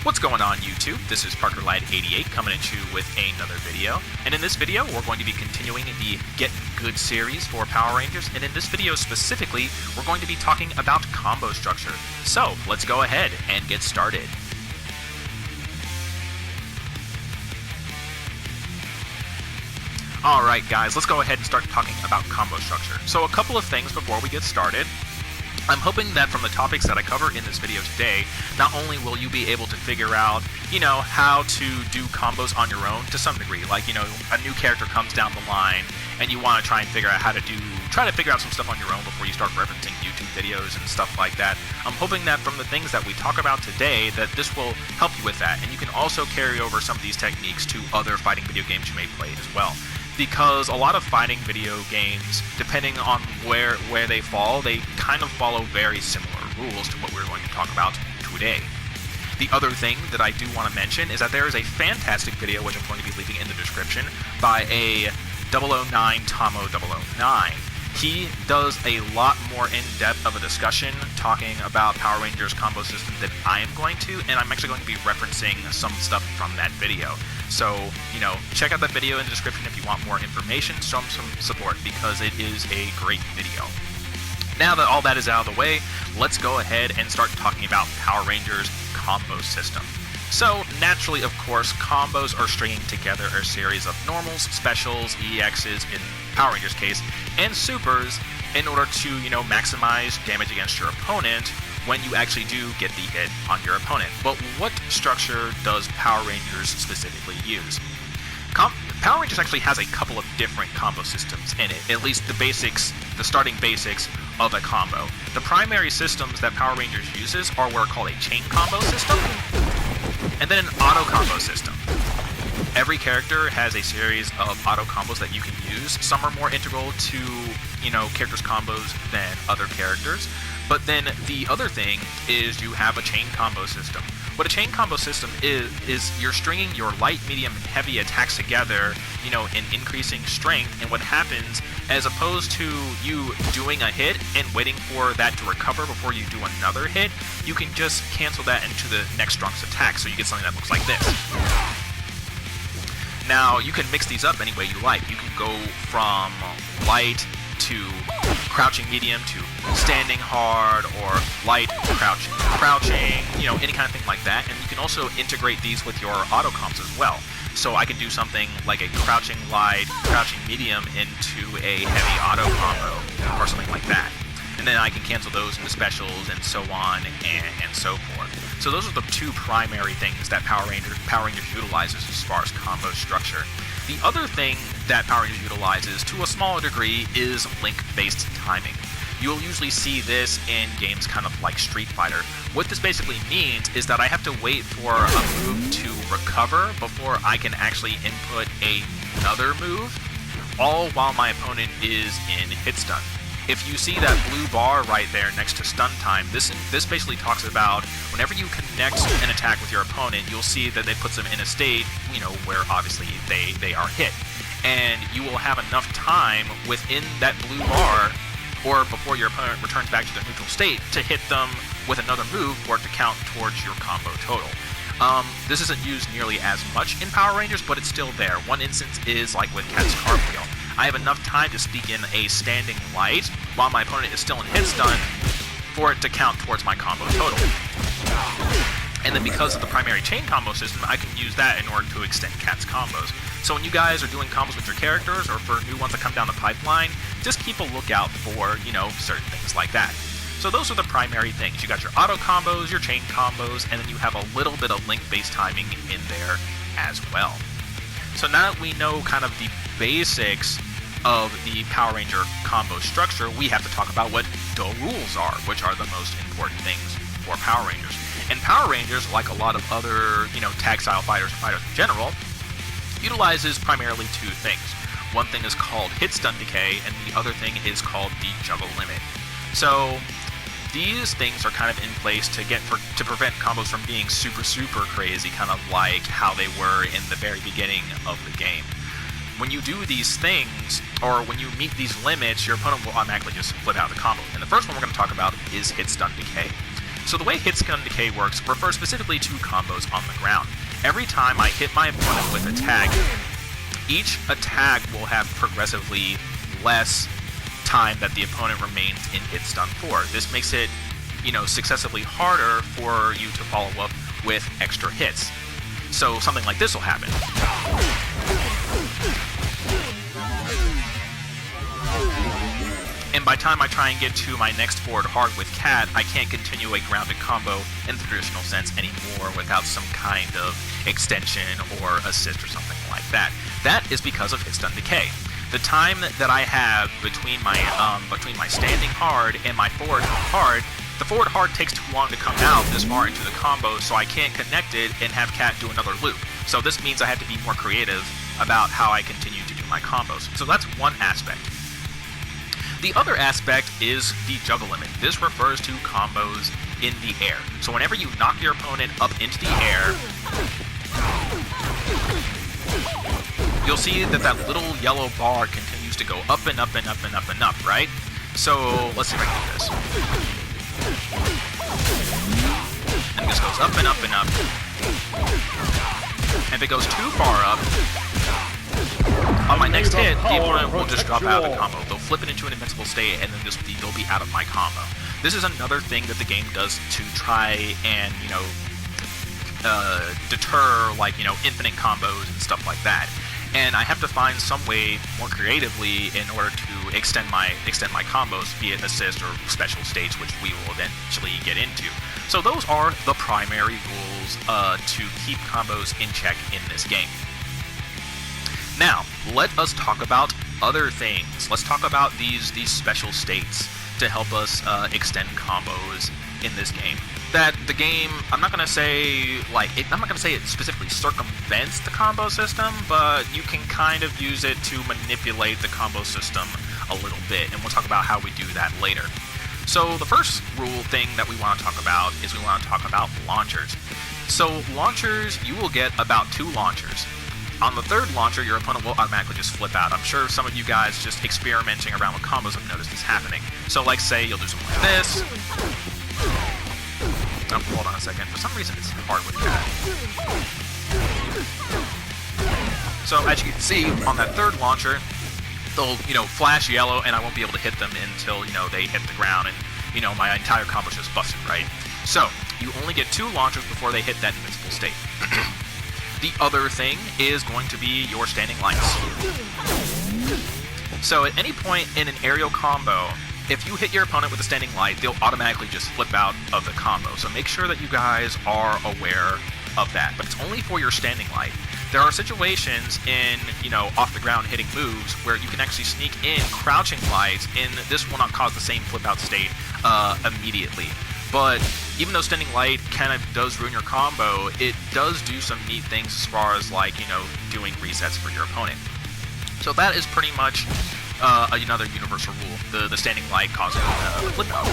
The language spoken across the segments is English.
What's going on YouTube? This is ParkerLad88 coming at you with another video. And in this video, we're going to be continuing the Get Good series for Power Rangers. And in this video specifically, we're going to be talking about combo structure. So let's go ahead and get started. Alright guys, let's go ahead and start talking about combo structure. So a couple of things before we get started. I'm hoping that from the topics that I cover in this video today, not only will you be able to figure out, how to do combos on your own to some degree, like, a new character comes down the line and you want to try and figure out try to figure out some stuff on your own before you start referencing YouTube videos and stuff like that. I'm hoping that from the things that we talk about today, that this will help you with that, and you can also carry over some of these techniques to other fighting video games you may play as well. Because a lot of fighting video games, depending on where they fall, they kind of follow very similar rules to what we're going to talk about today. The other thing that I do want to mention is that there is a fantastic video, which I'm going to be leaving in the description, by a 009 Tomo 009. He does a lot more in-depth of a discussion talking about Power Rangers combo system than I am going to, and I'm actually going to be referencing some stuff from that video. So, check out that video in the description if you want more information, show some support, because it is a great video. Now that all that is out of the way, let's go ahead and start talking about Power Rangers combo system. So, naturally, of course, combos are stringing together a series of normals, specials, EXs in Power Rangers case, and supers in order to, maximize damage against your opponent when you actually do get the hit on your opponent. But what structure does Power Rangers specifically use? Power Rangers actually has a couple of different combo systems in it, at least the basics, the starting basics of a combo. The primary systems that Power Rangers uses are what are called a chain combo system, and then an auto combo system. Every character has a series of auto combos that you can use. Some are more integral to, characters' combos than other characters. But then the other thing is you have a chain combo system. What a chain combo system is you're stringing your light, medium, and heavy attacks together, in increasing strength. And what happens, as opposed to you doing a hit and waiting for that to recover before you do another hit, you can just cancel that into the next strongest attack. So you get something that looks like this. Now, you can mix these up any way you like. You can go from light to crouching medium to standing hard, or light to crouching, any kind of thing like that. And you can also integrate these with your auto comps as well. So I can do something like a crouching light, crouching medium into a heavy auto combo, or something like that. And then I can cancel those into specials and so on and so forth. So those are the two primary things that Power Rangers utilizes as far as combo structure. The other thing that Power Rangers utilizes to a smaller degree is link-based timing. You'll usually see this in games kind of like Street Fighter. What this basically means is that I have to wait for a move to recover before I can actually input another move, all while my opponent is in hit stun. If you see that blue bar right there next to stun time, this basically talks about whenever you connect an attack with your opponent, you'll see that it puts them in a state, where obviously they are hit. And you will have enough time within that blue bar, or before your opponent returns back to the neutral state, to hit them with another move for it to count towards your combo total. This isn't used nearly as much in Power Rangers, but it's still there. One instance is like with Cat's Cartwheel. I have enough time to sneak in a standing light while my opponent is still in hit stun for it to count towards my combo total. And then because of the primary chain combo system, I can use that in order to extend Cat's combos. So when you guys are doing combos with your characters, or for new ones that come down the pipeline, just keep a lookout for, certain things like that. So those are the primary things. You got your auto combos, your chain combos, and then you have a little bit of link-based timing in there as well. So now that we know kind of the basics of the Power Ranger combo structure, we have to talk about what the rules are, which are the most important things for Power Rangers. And Power Rangers, like a lot of other, tag-style fighters in general, utilizes primarily two things. One thing is called hit stun decay, and the other thing is called the juggle limit. So these things are kind of in place to prevent combos from being super crazy, kind of like how they were in the very beginning of the game. When you do these things, or when you meet these limits, your opponent will automatically just flip out the combo. And the first one we're going to talk about is hit stun decay. So the way hit stun decay works refers specifically to combos on the ground. Every time I hit my opponent with a tag, each attack will have progressively less time that the opponent remains in hit stun for. This makes it, successively harder for you to follow up with extra hits. So something like this will happen. And by the time I try and get to my next forward hard with Cat, I can't continue a grounded combo in the traditional sense anymore without some kind of extension or assist or something like that. That is because of hit stun decay. The time that I have between my standing hard and my forward hard, the forward hard takes too long to come out this far into the combo, so I can't connect it and have Cat do another loop. So this means I have to be more creative about how I continue to do my combos. So that's one aspect. The other aspect is the juggle limit. This refers to combos in the air. So whenever you knock your opponent up into the air, you'll see that that little yellow bar continues to go up and up and up and up and up, right? So let's see if I can do this. And this goes up and up and up. And if it goes too far up, on my next hit, the opponent will just drop out of the combo. They'll flip it into an invincible state, and then they'll be out of my combo. This is another thing that the game does to try and, deter, infinite combos and stuff like that. And I have to find some way more creatively in order to extend my combos, be it assist or special states, which we will eventually get into. So those are the primary rules to keep combos in check in this game. Now, let us talk about other things. Let's talk about these special states to help us extend combos in this game. That the game, I'm not gonna say it specifically circumvents the combo system, but you can kind of use it to manipulate the combo system a little bit, and we'll talk about how we do that later. So the first rule thing that we want to talk about is we want to talk about launchers. So launchers, you will get about 2 launchers. On the third launcher, your opponent will automatically just flip out. I'm sure some of you guys just experimenting around with combos have noticed this happening. So like say you'll do something like this. Oh, hold on a second. For some reason it's hard with that. So as you can see, on that third launcher, they'll, flash yellow and I won't be able to hit them until, they hit the ground and, my entire combo's just busted, right? So, you only get 2 launchers before they hit that invincible state. The other thing is going to be your standing lights. So at any point in an aerial combo, if you hit your opponent with a standing light, they'll automatically just flip out of the combo. So make sure that you guys are aware of that. But it's only for your standing light. There are situations in, off the ground hitting moves where you can actually sneak in crouching lights, and this will not cause the same flip out state immediately. But even though standing light kind of does ruin your combo, it does do some neat things as far as doing resets for your opponent. So that is pretty much another universal rule. The standing light causes a flip out.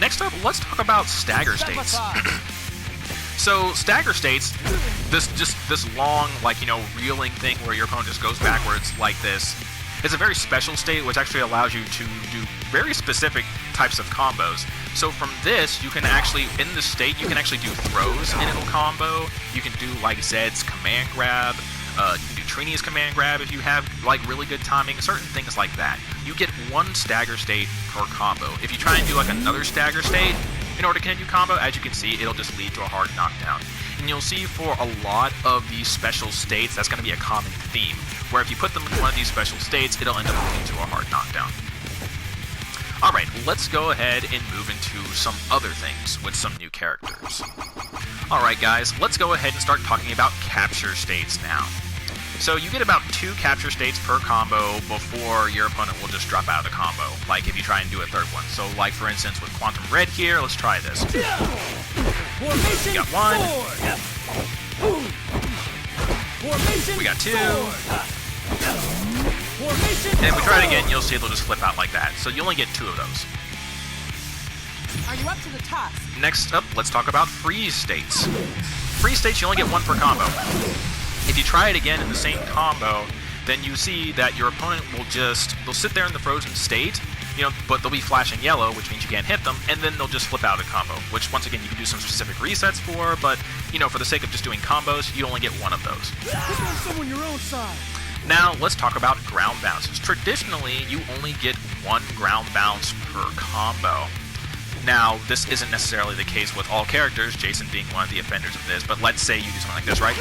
Next up, let's talk about stagger states. So stagger states, this long reeling thing where your opponent just goes backwards like this. It's a very special state which actually allows you to do very specific types of combos. So from this, you can actually, in this state, you can actually do throws in a combo. You can do Zed's command grab. You can do Trini's command grab if you have really good timing, certain things like that. You get 1 stagger state per combo. If you try and do another stagger state in order to continue combo, as you can see, it'll just lead to a hard knockdown. And you'll see for a lot of these special states, that's going to be a common theme, where if you put them in one of these special states, it'll end up leading to a hard knockdown. Alright, let's go ahead and move into some other things with some new characters. Alright guys, let's go ahead and start talking about capture states now. So you get about 2 capture states per combo before your opponent will just drop out of the combo, if you try and do a third one. So for instance with Quantum Red here, let's try this. We got 1. We got 2. And if we try it again, you'll see it'll just flip out like that. So you only get 2 of those. Are you up to the task? Next up, let's talk about freeze states. Freeze states, you only get 1 per combo. If you try it again in the same combo, then you see that your opponent will they'll sit there in the frozen state, but they'll be flashing yellow, which means you can't hit them, and then they'll just flip out a combo, which once again you can do some specific resets for, but for the sake of just doing combos, you only get one of those. Someone your own side. Now, let's talk about ground bounces. Traditionally, you only get one ground bounce per combo. Now, this isn't necessarily the case with all characters, Jason being one of the offenders of this, but let's say you do something like this, right?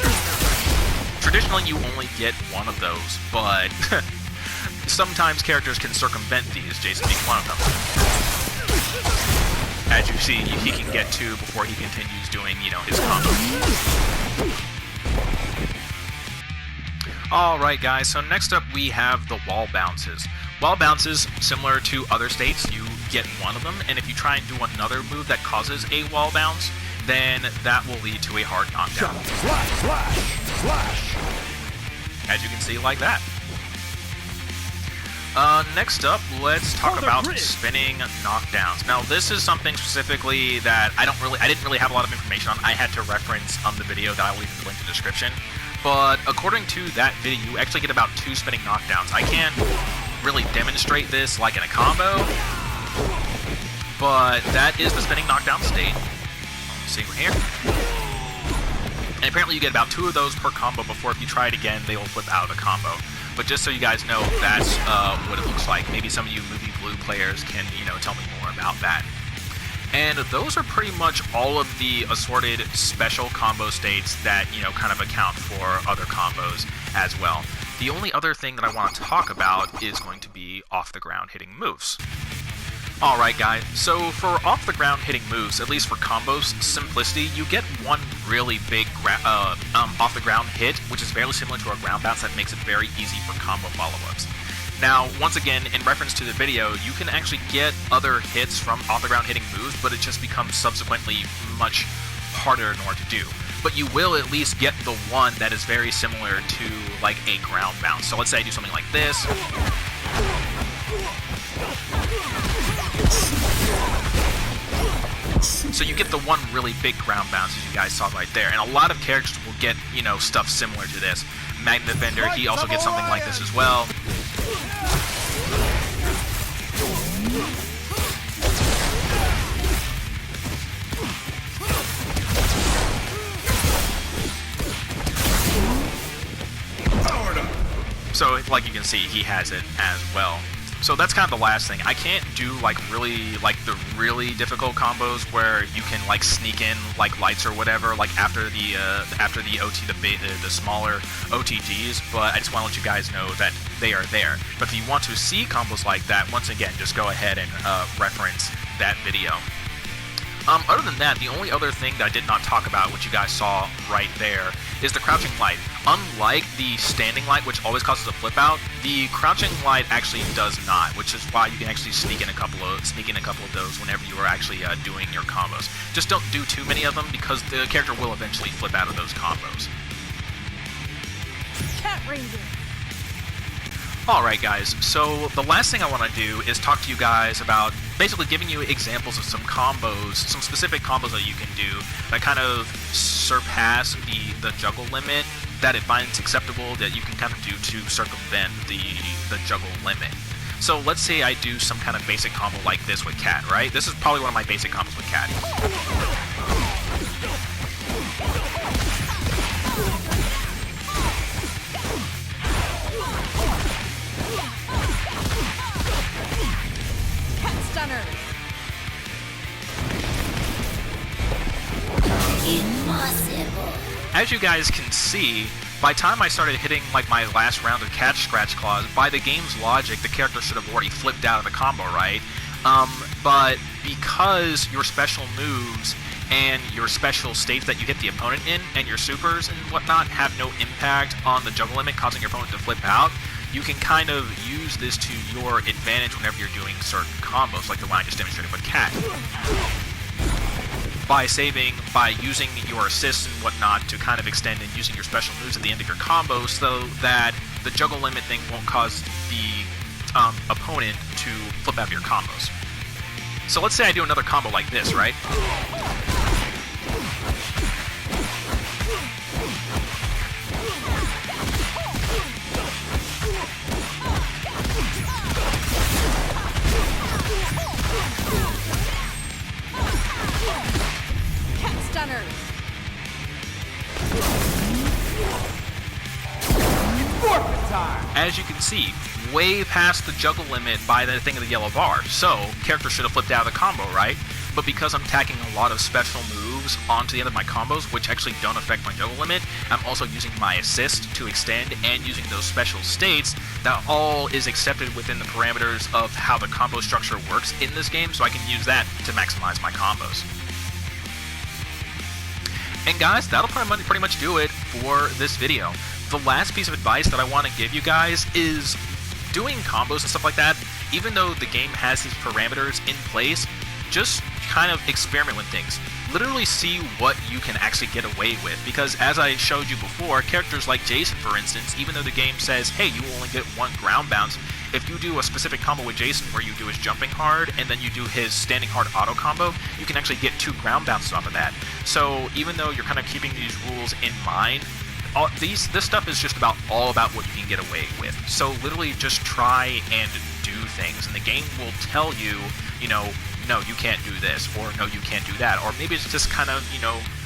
Traditionally, you only get one of those, but sometimes characters can circumvent these, Jason being one of them. As you see, he can get two before he continues doing, his combo. Alright guys, so next up we have the wall bounces. Wall bounces, similar to other states, you get one of them, and if you try and do another move that causes a wall bounce, then that will lead to a hard knockdown. Flash. As you can see, like that. Next up, let's talk about spinning knockdowns. Now, this is something specifically that I didn't really have a lot of information on. I had to reference the video that I will leave in the link in the description. But according to that video, you actually get about 2 spinning knockdowns. I can't really demonstrate this like in a combo, but that is the spinning knockdown state. Let's see here. And apparently you get about 2 of those per combo before if you try it again, they will flip out of the combo. But just so you guys know, that's what it looks like. Maybe some of you Movie Blue players can, tell me more about that. And those are pretty much all of the assorted special combo states that, kind of account for other combos as well. The only other thing that I want to talk about is going to be off-the-ground hitting moves. Alright guys, so for off-the-ground hitting moves, at least for combos simplicity, you get one really big off-the-ground hit, which is very similar to a ground bounce that makes it very easy for combo follow-ups. Now, once again, in reference to the video, you can actually get other hits from off-the-ground hitting moves, but it just becomes subsequently much harder in order to do. But you will at least get the one that is very similar to, like, a ground bounce. So let's say I do something like this. So you get the one really big ground bounce, as you guys saw right there. And a lot of characters will get, stuff similar to this. Magnet Defender, he also gets something like this as well. So, like you can see, he has it as well. So that's kind of the last thing. I can't do the really difficult combos where you can sneak in lights or whatever after the OT the smaller OTGs. But I just want to let you guys know that they are there. But if you want to see combos like that, once again, just go ahead and reference that video. Other than that, the only other thing that I did not talk about, which you guys saw right there, is the crouching light. Unlike the standing light, which always causes a flip out, the crouching light actually does not, which is why you can actually sneak in a couple of those whenever you are actually doing your combos. Just don't do too many of them because the character will eventually flip out of those combos. Cat Ranger. Alright guys, so the last thing I want to do is talk to you guys about basically giving you examples of some combos, some specific combos that you can do that kind of surpass the juggle limit that it finds acceptable that you can kind of do to circumvent the juggle limit. So let's say I do some kind of basic combo like this with Cat, right? This is probably one of my basic combos with Cat. Impossible. As you guys can see, by the time I started hitting my last round of Cat Scratch Claws, by the game's logic, the character should have already flipped out of the combo, right? But because your special moves and your special states that you hit the opponent in, and your supers and whatnot have no impact on the juggle limit, causing your opponent to flip out, you can kind of use this to your advantage whenever you're doing certain combos, like the one I just demonstrated with Cat. By using your assists and whatnot to kind of extend and using your special moves at the end of your combo so that the juggle limit thing won't cause the opponent to flip out of your combos. So let's say I do another combo like this, right? as you can see, way past the juggle limit by the thing of the yellow bar. So, character should have flipped out of the combo, right? But because I'm tacking a lot of special moves onto the end of my combos, which actually don't affect my juggle limit, I'm also using my assist to extend and using those special states. That all is accepted within the parameters of how the combo structure works in this game, so I can use that to maximize my combos. And guys, that'll pretty much do it for this video. The last piece of advice that I want to give you guys is doing combos and stuff like that, even though the game has these parameters in place, just kind of experiment with things. Literally see what you can actually get away with, because as I showed you before, characters like Jason, for instance, even though the game says, hey, you only get 1 ground bounce, if you do a specific combo with Jason where you do his jumping hard and then you do his standing hard auto combo, you can actually get 2 ground bounces off of that. So even though you're kind of keeping these rules in mind, this stuff is just all about what you can get away with. So literally just try and do things, and the game will tell you, no, you can't do this, or no, you can't do that, or maybe it's just kind of,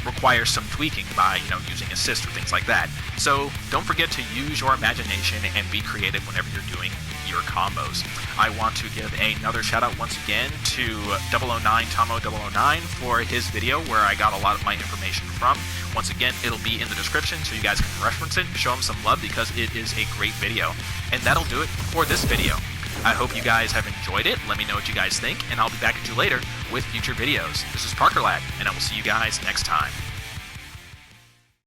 requires some tweaking by, using assist or things like that. So don't forget to use your imagination and be creative whenever you're doing your combos. I want to give another shout out once again to 009 Tomo 009 for his video where I got a lot of my information from. Once again, it'll be in the description so you guys can reference it, show him some love because it is a great video. And that'll do it for this video. I hope you guys have enjoyed it. Let me know what you guys think, and I'll be back at you later with future videos. This is ParkerLad, and I will see you guys next time.